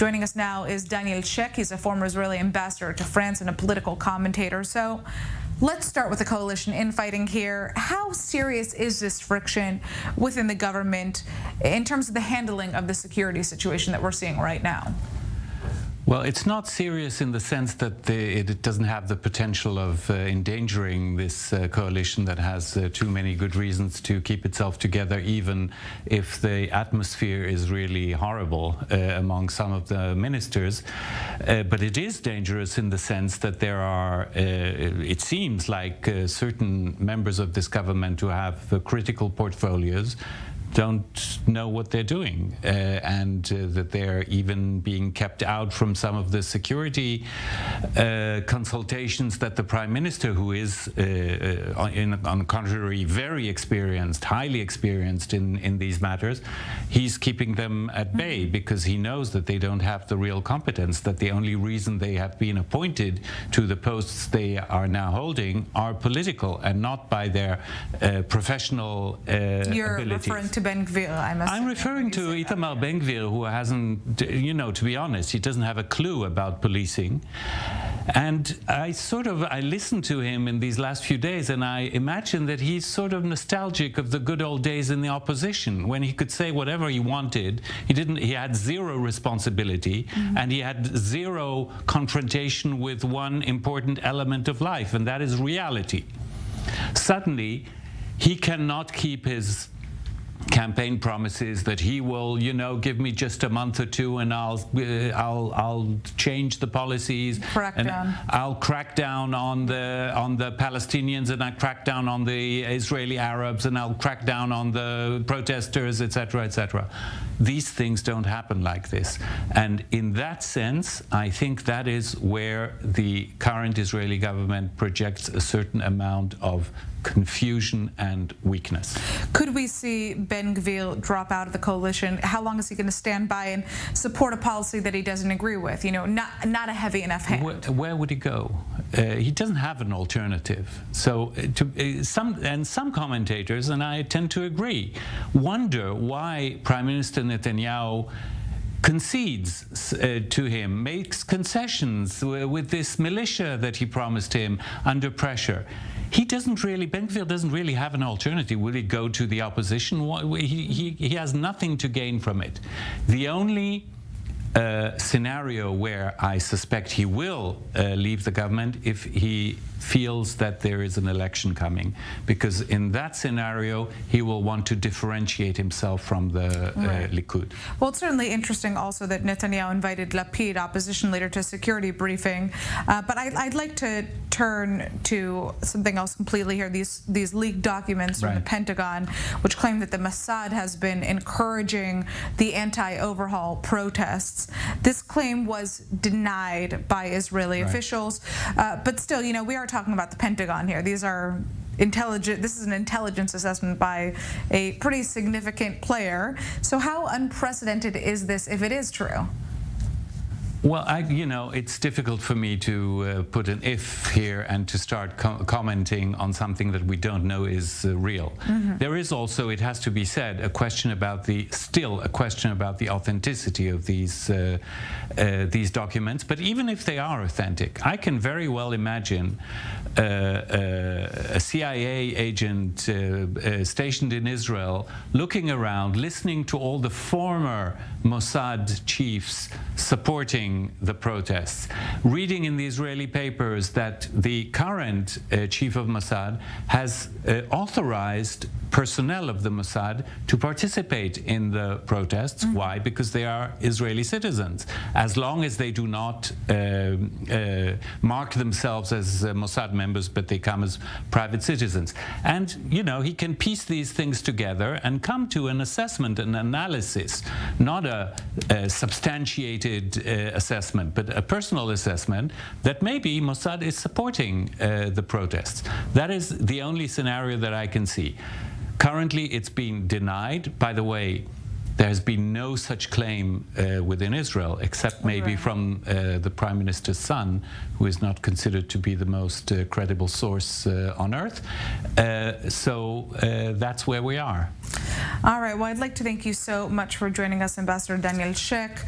Joining us now is Daniel Sheikh. He's a former Israeli ambassador to France and a political commentator. So let's start with the coalition infighting here. How serious is this friction within the government in terms of the handling of the security situation that we're seeing right now? Well, it's not serious in the sense that it doesn't have the potential of endangering this coalition that has too many good reasons to keep itself together, even if the atmosphere is really horrible among some of the ministers. But it is dangerous in the sense that there are, it seems like certain members of this government who have critical portfolios don't know what they're doing, and that they're even being kept out from some of the security consultations that the Prime Minister, who is, on the contrary, very experienced, highly experienced in these matters, he's keeping them at bay because he knows that they don't have the real competence, that the only reason they have been appointed to the posts they are now holding are political and not by their professional abilities. Referring to Ben Gvir, I'm referring to Itamar Ben Gvir, who hasn't, to be honest, he doesn't have a clue about policing. And I listened to him in these last few days, and I imagine that he's sort of nostalgic of the good old days in the opposition, when he could say whatever he wanted. He had zero responsibility, and he had zero confrontation with one important element of life, and that is reality. Suddenly, he cannot keep his campaign promises that he will, give me just a month or two and I'll change the policies, I'll crack down on the Palestinians, and I'll crack down on the Israeli Arabs, and I'll crack down on the protesters, etc., etc. These things don't happen like this, and in that sense, I think that is where the current Israeli government projects a certain amount of confusion and weakness. Could we see Ben Gvir drop out of the coalition? How long is he going to stand by and support a policy that he doesn't agree with? Not a heavy enough hand. Where would he go? He doesn't have an alternative. So some commentators, and I tend to agree, wonder why Prime Minister Netanyahu concedes to him, makes concessions with this militia that he promised him under pressure. Ben Gvir doesn't really have an alternative. Will he go to the opposition? He has nothing to gain from it. The only scenario where I suspect he will leave the government if he feels that there is an election coming, because in that scenario he will want to differentiate himself from the Likud. Well, it's certainly interesting also that Netanyahu invited Lapid, opposition leader, to a security briefing, but I'd like to turn to something else completely here. These leaked documents from the Pentagon, which claim that the Mossad has been encouraging the anti-overhaul protests. This claim was denied by Israeli officials, but still, we are talking about the Pentagon here. This is an intelligence assessment by a pretty significant player. So how unprecedented is this if it is true? Well, it's difficult for me to put an if here and to start commenting on something that we don't know is real. There is also, it has to be said, a question about the authenticity of these documents. But even if they are authentic, I can very well imagine a CIA agent stationed in Israel looking around, listening to all the former Mossad chiefs supporting the protests, reading in the Israeli papers that the current chief of Mossad has authorized personnel of the Mossad to participate in the protests. Why? Because they are Israeli citizens. As long as they do not mark themselves as Mossad members, but they come as private citizens. And, he can piece these things together and come to an assessment, an analysis, not a substantiated assessment, but a personal assessment that maybe Mossad is supporting the protests. That is the only scenario that I can see. Currently, it's being denied. By the way, there has been no such claim within Israel, except maybe from the Prime Minister's son, who is not considered to be the most credible source on earth. So that's where we are. All right. Well, I'd like to thank you so much for joining us, Ambassador Daniel Sheikh.